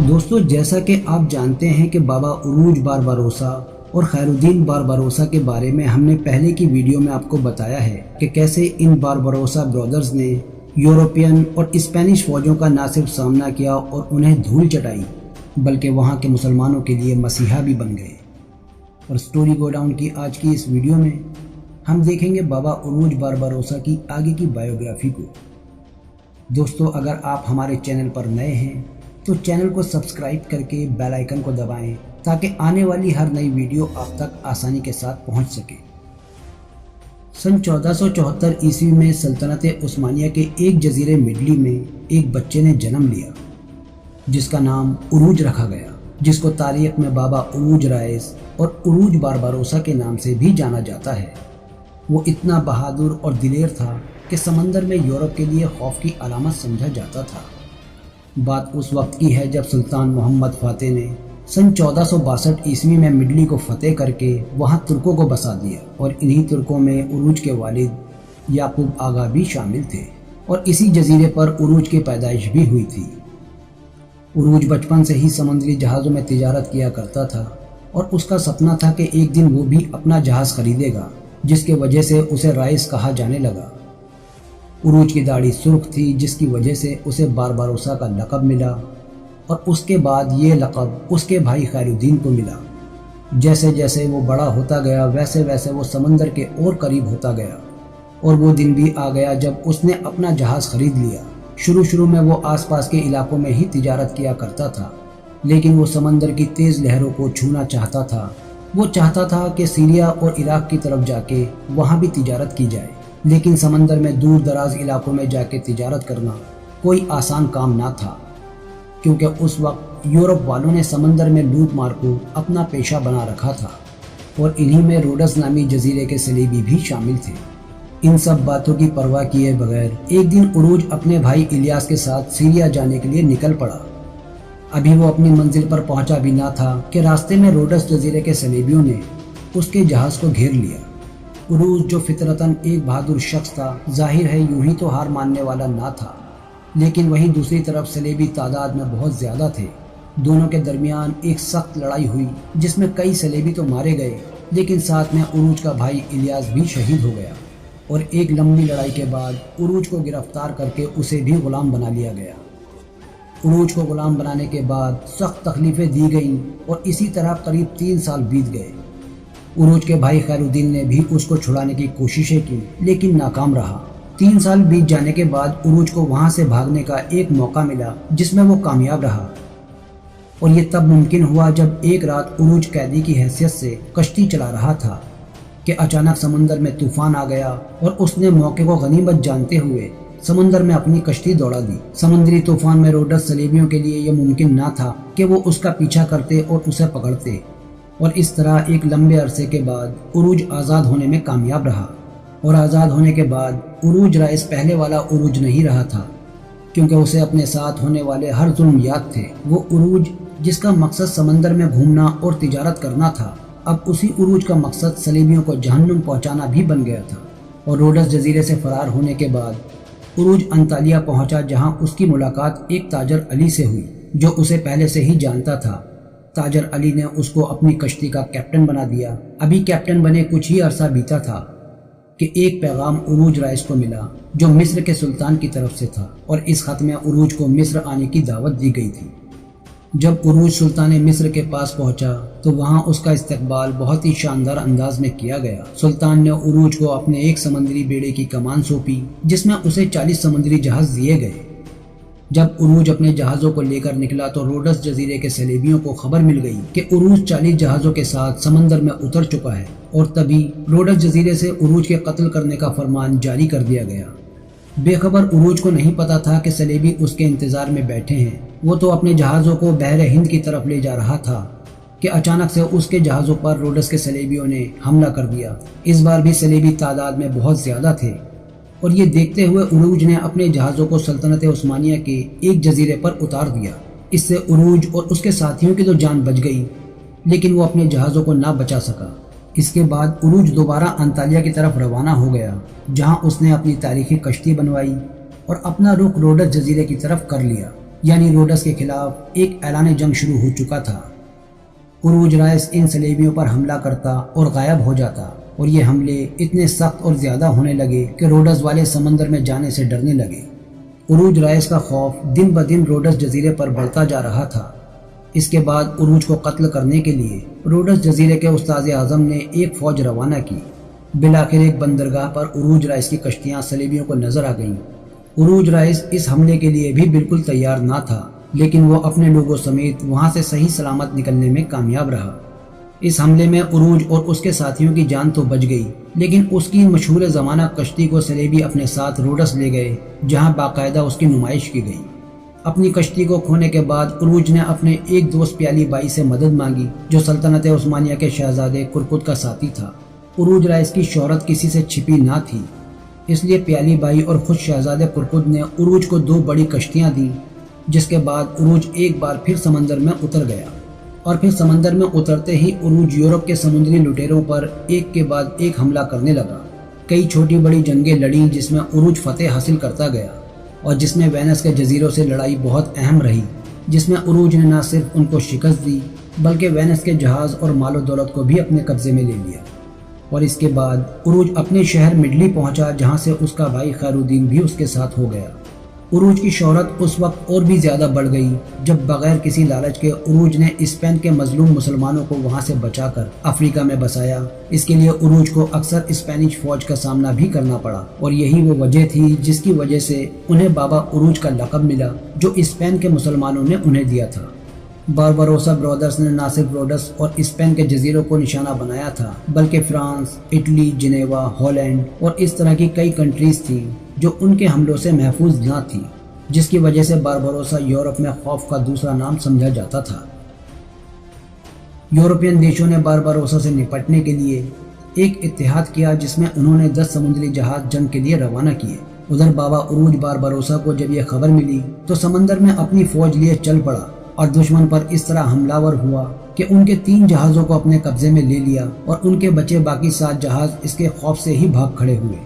دوستو، جیسا کہ آپ جانتے ہیں کہ بابا عروج بارباروسا اور خیر الدین بارباروسا کے بارے میں ہم نے پہلے کی ویڈیو میں آپ کو بتایا ہے کہ کیسے ان بارباروسا برادرز نے یورپین اور اسپینش فوجوں کا نہ صرف سامنا کیا اور انہیں دھول چٹائی بلکہ وہاں کے مسلمانوں کے لیے مسیحا بھی بن گئے۔ اور سٹوری گو ڈاؤن کی آج کی اس ویڈیو میں ہم دیکھیں گے بابا عروج بارباروسا کی آگے کی بائیوگرافی کو۔ دوستو، اگر آپ ہمارے چینل پر نئے ہیں تو چینل کو سبسکرائب کر کے بیل آئیکن کو دبائیں تاکہ آنے والی ہر نئی ویڈیو آپ تک آسانی کے ساتھ پہنچ سکے۔ سن 1474 عیسوی میں سلطنت عثمانیہ کے ایک جزیرے مڈلی میں ایک بچے نے جنم لیا جس کا نام عروج رکھا گیا، جس کو تاریخ میں بابا عروج رائس اور عروج بارباروسا کے نام سے بھی جانا جاتا ہے۔ وہ اتنا بہادر اور دلیر تھا کہ سمندر میں یورپ کے لیے خوف کی علامت سمجھا جاتا تھا۔ بات اس وقت کی ہے جب سلطان محمد فاتح نے سن 1462 عیسوی میں مڈلی کو فتح کر کے وہاں ترکوں کو بسا دیا، اور انہی ترکوں میں عروج کے والد یعقوب آغا بھی شامل تھے، اور اسی جزیرے پر عروج کی پیدائش بھی ہوئی تھی۔ عروج بچپن سے ہی سمندری جہازوں میں تجارت کیا کرتا تھا، اور اس کا سپنا تھا کہ ایک دن وہ بھی اپنا جہاز خریدے گا، جس کی وجہ سے اسے رائس کہا جانے لگا۔ عروج کی داڑھی سرخ تھی، جس کی وجہ سے اسے بارباروسا کا لقب ملا، اور اس کے بعد یہ لقب اس کے بھائی خیر الدین کو ملا۔ جیسے جیسے وہ بڑا ہوتا گیا ویسے ویسے وہ سمندر کے اور قریب ہوتا گیا، اور وہ دن بھی آ گیا جب اس نے اپنا جہاز خرید لیا۔ شروع میں وہ آس پاس کے علاقوں میں ہی تجارت کیا کرتا تھا، لیکن وہ سمندر کی تیز لہروں کو چھونا چاہتا تھا۔ وہ چاہتا تھا کہ سیریا اور عراق کی طرف جا کے وہاں بھی تجارت کی جائے، لیکن سمندر میں دور دراز علاقوں میں جا کے تجارت کرنا کوئی آسان کام نہ تھا، کیونکہ اس وقت یورپ والوں نے سمندر میں لوٹ مار کو اپنا پیشہ بنا رکھا تھا، اور انہی میں روڈس نامی جزیرے کے سلیبی بھی شامل تھے۔ ان سب باتوں کی پرواہ کیے بغیر ایک دن عروج اپنے بھائی الیاس کے ساتھ سیریا جانے کے لیے نکل پڑا۔ ابھی وہ اپنی منزل پر پہنچا بھی نہ تھا کہ راستے میں روڈس جزیرے کے سلیبیوں نے اس کے جہاز کو گھیر لیا۔ عروج جو فطرتاً ایک بہادر شخص تھا، ظاہر ہے یوں ہی تو ہار ماننے والا نہ تھا، لیکن وہیں دوسری طرف سلیبی تعداد میں بہت زیادہ تھے۔ دونوں کے درمیان ایک سخت لڑائی ہوئی جس میں کئی سلیبی تو مارے گئے، لیکن ساتھ میں عروج کا بھائی الیاس بھی شہید ہو گیا، اور ایک لمبی لڑائی کے بعد عروج کو گرفتار کر کے اسے بھی غلام بنا لیا گیا۔ عروج کو غلام بنانے کے بعد سخت تکلیفیں دی گئیں، اور اسی طرح قریب 3 سال بیت گئے۔ عروج کے بھائی خیر الدین نے بھی اس کو چھڑانے کی کوششیں کی، لیکن ناکام رہا۔ 3 سال بیت جانے کے بعد عروج کو وہاں سے بھاگنے کا ایک موقع ملا جس میں وہ کامیاب رہا، اور یہ تب ممکن ہوا جب ایک رات عروج قیدی کی حیثیت سے کشتی چلا رہا تھا کہ اچانک سمندر میں طوفان آ گیا، اور اس نے موقع کو غنیمت جانتے ہوئے سمندر میں اپنی کشتی دوڑا دی۔ سمندری طوفان میں روڈس سلیبیوں کے لیے یہ ممکن نہ تھا کہ وہ اس کا پیچھا کرتے اور اسے پکڑتے، اور اس طرح ایک لمبے عرصے کے بعد عروج آزاد ہونے میں کامیاب رہا۔ اور آزاد ہونے کے بعد عروج رائس پہلے والا عروج نہیں رہا تھا، کیونکہ اسے اپنے ساتھ ہونے والے ہر ظلم یاد تھے۔ وہ عروج جس کا مقصد سمندر میں گھومنا اور تجارت کرنا تھا، اب اسی عروج کا مقصد سلیبیوں کو جہنم پہنچانا بھی بن گیا تھا۔ اور روڈس جزیرے سے فرار ہونے کے بعد عروج انطالیہ پہنچا، جہاں اس کی ملاقات ایک تاجر علی سے ہوئی جو اسے پہلے سے ہی جانتا تھا۔ تاجر علی نے اس کو اپنی کشتی کا کیپٹن بنا دیا۔ ابھی کیپٹن بنے کچھ ہی عرصہ بیتا تھا کہ ایک پیغام عروج رائس کو ملا جو مصر کے سلطان کی طرف سے تھا، اور اس خط میں عروج کو مصر آنے کی دعوت دی گئی تھی۔ جب عروج سلطان مصر کے پاس پہنچا تو وہاں اس کا استقبال بہت ہی شاندار انداز میں کیا گیا۔ سلطان نے عروج کو اپنے ایک سمندری بیڑے کی کمان سونپی جس میں اسے 40 سمندری جہاز دیے گئے۔ جب عروج اپنے جہازوں کو لے کر نکلا تو روڈس جزیرے کے سلیبیوں کو خبر مل گئی کہ عروج 40 جہازوں کے ساتھ سمندر میں اتر چکا ہے، اور تبھی روڈس جزیرے سے عروج کے قتل کرنے کا فرمان جاری کر دیا گیا۔ بے خبر عروج کو نہیں پتا تھا کہ سلیبی اس کے انتظار میں بیٹھے ہیں۔ وہ تو اپنے جہازوں کو بحر ہند کی طرف لے جا رہا تھا کہ اچانک سے اس کے جہازوں پر روڈس کے سلیبیوں نے حملہ کر دیا۔ اس بار بھی سلیبی تعداد میں بہت زیادہ تھے، اور یہ دیکھتے ہوئے عروج نے اپنے جہازوں کو سلطنت عثمانیہ کے ایک جزیرے پر اتار دیا۔ اس سے عروج اور اس کے ساتھیوں کی تو جان بچ گئی، لیکن وہ اپنے جہازوں کو نہ بچا سکا۔ اس کے بعد عروج دوبارہ انطالیہ کی طرف روانہ ہو گیا، جہاں اس نے اپنی تاریخی کشتی بنوائی اور اپنا رخ روڈس جزیرے کی طرف کر لیا۔ یعنی روڈس کے خلاف ایک اعلان جنگ شروع ہو چکا تھا۔ عروج رائس ان صلیبیوں پر حملہ کرتا اور غائب ہو جاتا، اور یہ حملے اتنے سخت اور زیادہ ہونے لگے کہ روڈس والے سمندر میں جانے سے ڈرنے لگے۔ عروج رائس کا خوف دن بدن روڈس جزیرے پر بڑھتا جا رہا تھا۔ اس کے بعد عروج کو قتل کرنے کے لیے روڈس جزیرے کے استاذ اعظم نے ایک فوج روانہ کی۔ بالآخر ایک بندرگاہ پر عروج رائس کی کشتیاں صلیبیوں کو نظر آ گئیں۔ عروج رائس اس حملے کے لیے بھی بالکل تیار نہ تھا، لیکن وہ اپنے لوگوں سمیت وہاں سے صحیح سلامت نکلنے میں کامیاب رہا۔ اس حملے میں عروج اور اس کے ساتھیوں کی جان تو بچ گئی، لیکن اس کی مشہور زمانہ کشتی کو صلیبی اپنے ساتھ روڈس لے گئے، جہاں باقاعدہ اس کی نمائش کی گئی۔ اپنی کشتی کو کھونے کے بعد عروج نے اپنے ایک دوست پیالی بائی سے مدد مانگی، جو سلطنت عثمانیہ کے شہزادے کرکد کا ساتھی تھا۔ عروج رائس کی شہرت کسی سے چھپی نہ تھی، اس لیے پیالی بائی اور خود شہزادے کرکد نے عروج کو 2 بڑی کشتیاں دیں، جس کے بعد عروج ایک بار پھر سمندر میں اتر گیا، اور پھر سمندر میں اترتے ہی عروج یورپ کے سمندری لٹیروں پر ایک کے بعد ایک حملہ کرنے لگا۔ کئی چھوٹی بڑی جنگیں لڑیں، جس میں عروج فتح حاصل کرتا گیا، اور جس میں وینس کے جزیروں سے لڑائی بہت اہم رہی، جس میں عروج نے نہ صرف ان کو شکست دی بلکہ وینس کے جہاز اور مال و دولت کو بھی اپنے قبضے میں لے لیا۔ اور اس کے بعد عروج اپنے شہر مڈلی پہنچا، جہاں سے اس کا بھائی خیر الدین بھی اس کے ساتھ ہو گیا۔ عروج کی شہرت اس وقت اور بھی زیادہ بڑھ گئی جب بغیر کسی لالچ کے عروج نے اسپین کے مظلوم مسلمانوں کو وہاں سے بچا کر افریقہ میں بسایا۔ اس کے لیے عروج کو اکثر اسپینش فوج کا سامنا بھی کرنا پڑا، اور یہی وہ وجہ تھی جس کی وجہ سے انہیں بابا عروج کا لقب ملا، جو اسپین کے مسلمانوں نے انہیں دیا تھا۔ بارباروسا برادرز نے نہ صرف روڈس اور اسپین کے جزیروں کو نشانہ بنایا تھا، بلکہ فرانس، اٹلی، جنیوا، ہالینڈ اور اس طرح کی کئی کنٹریز تھیں جو ان کے حملوں سے محفوظ نہ تھی، جس کی وجہ سے بارباروسا یورپ میں خوف کا دوسرا نام سمجھا جاتا تھا۔ یورپین دیشوں نے بارباروسا سے نپٹنے کے لیے ایک اتحاد کیا، جس میں انہوں نے 10 سمندری جہاز جنگ کے لیے روانہ کیے۔ ادھر بابا عروج بارباروسا کو جب یہ خبر ملی تو سمندر میں اپنی فوج لیے چل پڑا، اور دشمن پر اس طرح حملہ ور ہوا کہ ان کے 3 جہازوں کو اپنے قبضے میں لے لیا، اور ان کے بچے باقی 7 جہاز اس کے خوف سے ہی بھاگ کھڑے ہوئے۔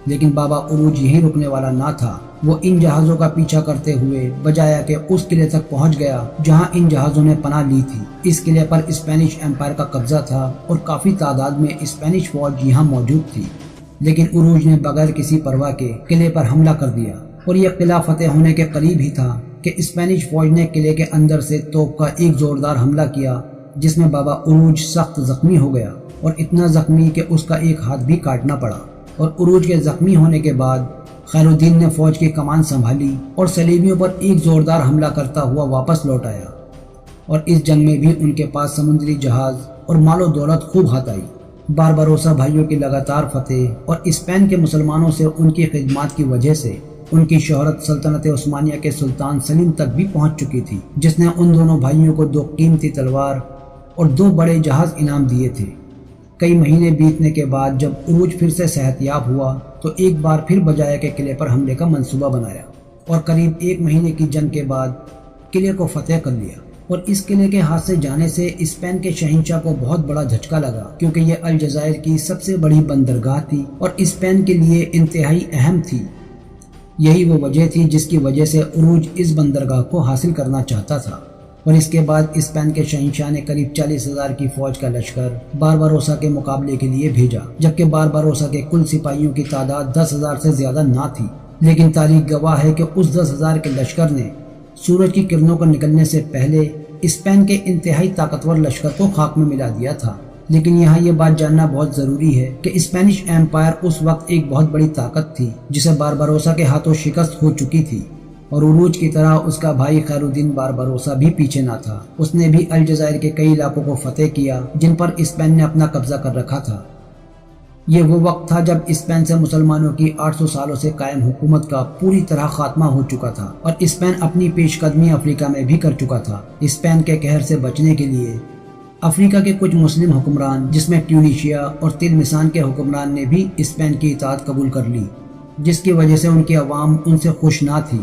لیکن بابا عروج یہی رکنے والا نہ تھا، وہ ان جہازوں کا پیچھا کرتے ہوئے بجایا کہ اس قلعے تک پہنچ گیا جہاں ان جہازوں نے پناہ لی تھی۔ اس قلعے پر اسپینش ایمپائر کا قبضہ تھا، اور کافی تعداد میں اسپینش فوج یہاں موجود تھی، لیکن عروج نے بغیر کسی پرواہ کے قلعے پر حملہ کر دیا، اور یہ قلعہ فتح ہونے کے قریب ہی تھا کہ اسپینش فوج نے قلعے کے اندر سے توپ کا ایک زوردار حملہ کیا، جس میں بابا عروج سخت زخمی ہو گیا، اور اتنا زخمی کہ اس کا ایک ہاتھ بھی کاٹنا پڑا۔ اور عروج کے زخمی ہونے کے بعد خیر الدین نے فوج کی کمان سنبھالی اور صلیبیوں پر ایک زوردار حملہ کرتا ہوا واپس لوٹ آیا، اور اس جنگ میں بھی ان کے پاس سمندری جہاز اور مال و دولت خوب ہاتھ آئی۔ بارباروسا بھائیوں کی لگاتار فتح اور اسپین کے مسلمانوں سے ان کی خدمات کی وجہ سے ان کی شہرت سلطنت عثمانیہ کے سلطان سلیم تک بھی پہنچ چکی تھی، جس نے ان دونوں بھائیوں کو 2 قیمتی تلوار اور 2 بڑے جہاز انعام دیے تھے۔ کئی مہینے بیتنے کے بعد جب عروج پھر سے صحت یاب ہوا تو ایک بار پھر بجایا کے قلعے پر حملے کا منصوبہ بنایا، اور قریب 1 مہینے کی جنگ کے بعد قلعے کو فتح کر لیا۔ اور اس قلعے کے ہاتھ سے جانے سے اسپین کے شہنشاہ کو بہت بڑا جھٹکا لگا، کیونکہ یہ الجزائر کی سب سے بڑی بندرگاہ تھی اور اسپین کے لیے انتہائی اہم تھی۔ یہی وہ وجہ تھی جس کی وجہ سے عروج اس بندرگاہ کو حاصل کرنا چاہتا تھا، اور اس کے بعد اسپین کے شہنشاہ نے قریب 40,000 کی فوج کا لشکر بارباروسا کے مقابلے کے لیے بھیجا، جبکہ بارباروسا کے کل سپاہیوں کی تعداد 10,000 سے زیادہ نہ تھی۔ لیکن تاریخ گواہ ہے کہ اس 10,000 کے لشکر نے سورج کی کرنوں کو نکلنے سے پہلے اسپین کے انتہائی طاقتور لشکر کو خاک میں ملا دیا تھا۔ لیکن یہاں یہ بات جاننا بہت ضروری ہے کہ اسپینش ایمپائر اس وقت ایک بہت بڑی طاقت تھی جسے بارباروسا کے ہاتھوں شکست ہو چکی تھی، اور عروج کی طرح اس کا بھائی خیر الدین بارباروسا بھی پیچھے نہ تھا۔ اس نے بھی الجزائر کے کئی علاقوں کو فتح کیا جن پر اسپین نے اپنا قبضہ کر رکھا تھا۔ یہ وہ وقت تھا جب اسپین سے مسلمانوں کی 800 سالوں سے قائم حکومت کا پوری طرح خاتمہ ہو چکا تھا، اور اسپین اپنی پیش قدمی افریقہ میں بھی کر چکا تھا۔ اسپین کے قہر سے بچنے کے لیے افریقہ کے کچھ مسلم حکمران، جس میں ٹیونیشیا اور تلمسان کے حکمران نے بھی اسپین کی اطاعت قبول کر لی، جس کی وجہ سے ان کی عوام ان سے خوش نہ تھی،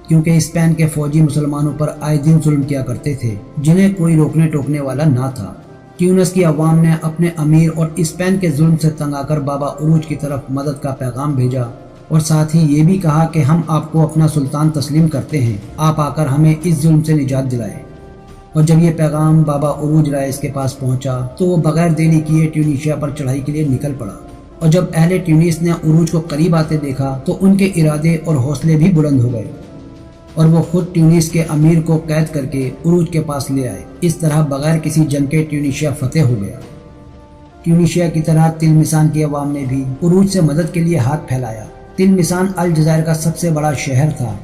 کیونکہ اسپین کے فوجی مسلمانوں پر آئے دن ظلم کیا کرتے تھے جنہیں کوئی روکنے ٹوکنے والا نہ تھا۔ ٹیونس کی عوام نے اپنے امیر اور اسپین کے ظلم سے تنگ آ کر بابا عروج کی طرف مدد کا پیغام بھیجا، اور ساتھ ہی یہ بھی کہا کہ ہم آپ کو اپنا سلطان تسلیم کرتے ہیں، آپ آ کر ہمیں اس ظلم سے نجات دلائیں۔ اور جب یہ پیغام بابا عروج رائس کے پاس پہنچا تو وہ بغیر دیری کیے ٹیونیشیا پر چڑھائی کے لیے نکل پڑا، اور جب اہل ٹیونس نے عروج کو قریب آتے دیکھا تو ان کے ارادے اور حوصلے بھی بلند ہو گئے، اور وہ خود ٹیونس کے امیر کو قید کر کے عروج کے پاس لے آئے۔ اس طرح بغیر کسی جنگ کے ٹیونیشیا فتح ہو گیا۔ ٹیونیشیا کی طرح تلمسان کی عوام نے بھی عروج سے مدد کے لیے ہاتھ پھیلایا۔ تلمسان الجزائر کا سب سے بڑا شہر تھا،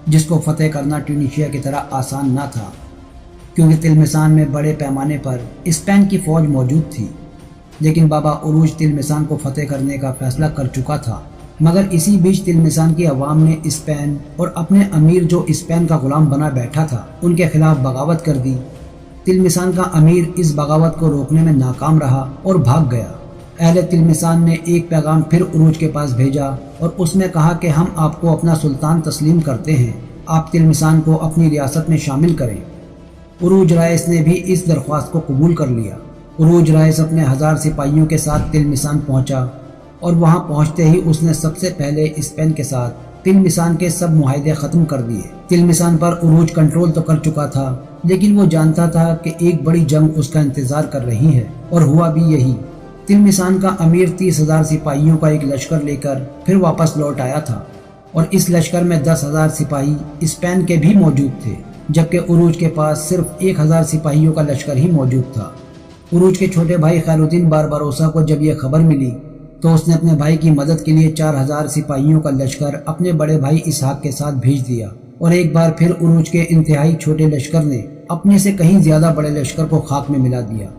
جس کو فتح کرنا ٹیونیشیا کی طرح آسان نہ تھا، کیونکہ تلمسان میں بڑے پیمانے پر اسپین کی فوج موجود تھی۔ لیکن بابا عروج تلمسان کو فتح کرنے کا فیصلہ کر چکا تھا، مگر اسی بیچ تلمسان کی عوام نے اسپین اور اپنے امیر جو اسپین کا غلام بنا بیٹھا تھا ان کے خلاف بغاوت کر دی۔ تلمسان کا امیر اس بغاوت کو روکنے میں ناکام رہا اور بھاگ گیا۔ اہل تلمسان نے ایک پیغام پھر عروج کے پاس بھیجا اور اس میں کہا کہ ہم آپ کو اپنا سلطان تسلیم کرتے ہیں، آپ تلمسان کو اپنی ریاست میں شامل کریں۔ عروج رائس نے بھی اس درخواست کو قبول کر لیا۔ عروج رائس اپنے 1000 سپاہیوں کے ساتھ تلمسان پہنچا، اور وہاں پہنچتے ہی اس نے سب سے پہلے اسپین کے ساتھ تلمسان کے سب معاہدے ختم کر دیے۔ تلمسان پر عروج کنٹرول تو کر چکا تھا، لیکن وہ جانتا تھا کہ ایک بڑی جنگ اس کا انتظار کر رہی ہے، اور ہوا بھی یہی۔ تلمسان کا امیر 30,000 سپاہیوں کا ایک لشکر لے کر پھر واپس لوٹ آیا تھا، اور اس لشکر میں 10,000 سپاہی اسپین کے بھی موجود تھے، جبکہ عروج کے پاس صرف 1,000 سپاہیوں کا لشکر ہی موجود تھا۔ عروج کے چھوٹے بھائی خیرالدین بارباروسا کو جب یہ خبر ملی تو اس نے اپنے بھائی کی مدد کے لیے 4,000 سپاہیوں کا لشکر اپنے بڑے بھائی اسحاق کے ساتھ بھیج دیا، اور ایک بار پھر عروج کے انتہائی چھوٹے لشکر نے اپنے سے کہیں زیادہ بڑے لشکر کو خاک میں ملا دیا۔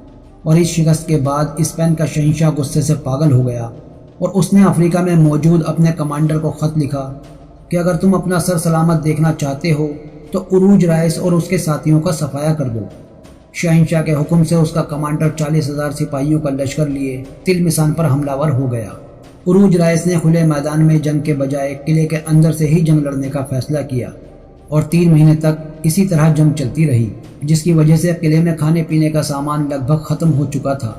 اور اس شکست کے بعد اسپین کا شہنشاہ غصے سے پاگل ہو گیا، اور اس نے افریقہ میں موجود اپنے کمانڈر کو خط لکھا کہ اگر تم اپنا سر سلامت دیکھنا چاہتے ہو تو عروج رائس اور اس کے ساتھیوں کا صفایا کر دو۔ شہنشاہ کے حکم سے اس کا کمانڈر 40,000 سپاہیوں کا لشکر لیے تلمسان پر حملہ ور ہو گیا۔ عروج رائس نے کھلے میدان میں جنگ کے بجائے قلعے کے اندر سے ہی جنگ لڑنے کا فیصلہ کیا، اور 3 مہینے تک اسی طرح جنگ چلتی رہی، جس کی وجہ سے قلعے میں کھانے پینے کا سامان لگ بھگ ختم ہو چکا تھا۔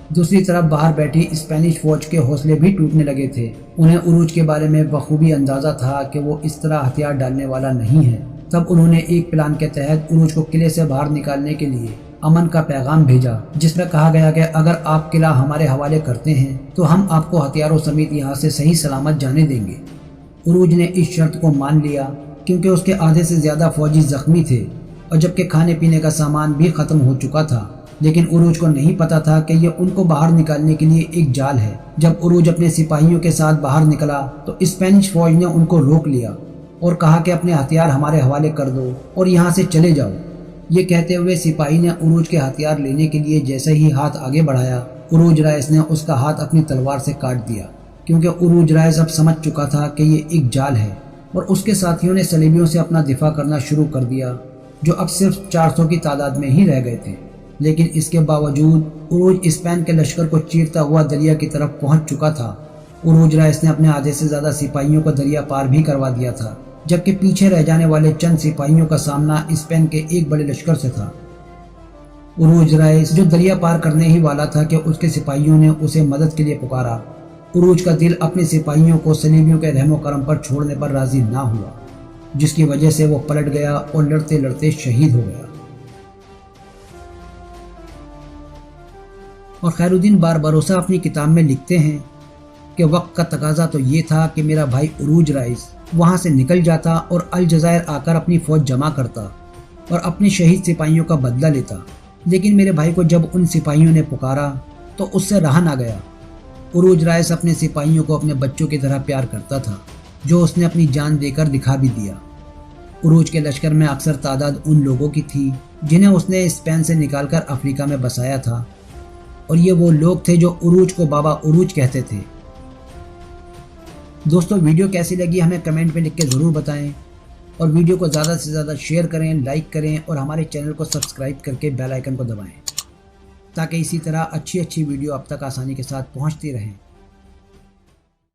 دوسری طرف باہر بیٹھی اسپینش فوج کے حوصلے بھی ٹوٹنے لگے تھے۔ انہیں عروج کے بارے میں بخوبی اندازہ تھا کہ وہ اس طرح ہتھیار ڈالنے والا نہیں ہے۔ تب انہوں نے ایک پلان کے تحت عروج کو قلعے سے باہر نکالنے کے لیے امن کا پیغام بھیجا، جس میں کہا گیا کہ اگر آپ قلعہ ہمارے حوالے کرتے ہیں تو ہم آپ کو ہتھیاروں سمیت یہاں سے صحیح سلامت جانے دیں گے۔ عروج نے اس شرط کو مان لیا، کیونکہ اس کے آدھے سے زیادہ فوجی زخمی تھے، اور جبکہ کھانے پینے کا سامان بھی ختم ہو چکا تھا۔ لیکن عروج کو نہیں پتا تھا کہ یہ ان کو باہر نکالنے کے لیے ایک جال ہے۔ جب عروج اپنے سپاہیوں کے ساتھ باہر نکلا تو اسپینش فوج نے ان کو روک لیا اور کہا کہ اپنے ہتھیار ہمارے حوالے کر دو اور یہاں سے چلے جاؤ۔ یہ کہتے ہوئے سپاہی نے عروج کے ہتھیار لینے کے لیے جیسے ہی ہاتھ آگے بڑھایا، عروج رائس نے اس کا ہاتھ اپنی تلوار سے کاٹ دیا، کیونکہ عروج رائس اب سمجھ چکا تھا کہ یہ ایک جال ہے، اور اس کے ساتھیوں نے صلیبیوں سے اپنا دفاع کرنا شروع کر دیا، جو اب صرف 400 کی تعداد میں ہی رہ گئے تھے۔ لیکن اس کے باوجود عروج اسپین کے لشکر کو چیرتا ہوا دریا کی طرف پہنچ چکا تھا۔ عروج رائس نے اپنے آدھے سے زیادہ سپاہیوں کو دریا پار بھی کروا دیا تھا، جبکہ پیچھے رہ جانے والے چند سپاہیوں کا سامنا اسپین کے ایک بڑے لشکر سے تھا۔ عروج رائس جو دریا پار کرنے ہی والا تھا کہ اس کے سپاہیوں نے اسے مدد کے لیے پکارا۔ عروج کا دل اپنے سپاہیوں کو صلیبیوں کے رحم و کرم پر چھوڑنے پر راضی نہ ہوا، جس کی وجہ سے وہ پلٹ گیا اور لڑتے لڑتے شہید ہو گیا۔ اور خیرالدین بارباروسا اپنی کتاب میں لکھتے ہیں کہ وقت کا تقاضا تو یہ تھا کہ میرا بھائی عروج رائس وہاں سے نکل جاتا اور الجزائر آ کر اپنی فوج جمع کرتا اور اپنے شہید سپاہیوں کا بدلہ لیتا، لیکن میرے بھائی کو جب ان سپاہیوں نے پکارا تو اس سے رہا نہ گیا۔ عروج رائس اپنے سپاہیوں کو اپنے بچوں کی طرح پیار کرتا تھا، جو اس نے اپنی جان دے کر دکھا بھی دیا۔ عروج کے لشکر میں اکثر تعداد ان لوگوں کی تھی جنہیں اس نے اسپین سے نکال کر افریقہ میں بسایا تھا، اور یہ وہ لوگ تھے جو عروج کو بابا عروج کہتے تھے۔ دوستو، ویڈیو کیسی لگی ہمیں کمنٹ میں لکھ کے ضرور بتائیں، اور ویڈیو کو زیادہ سے زیادہ شیئر کریں، لائک کریں، اور ہمارے چینل کو سبسکرائب کر کے بیل آئیکن کو دبائیں، تاکہ اسی طرح اچھی ویڈیو اب تک آسانی کے ساتھ پہنچتی رہیں۔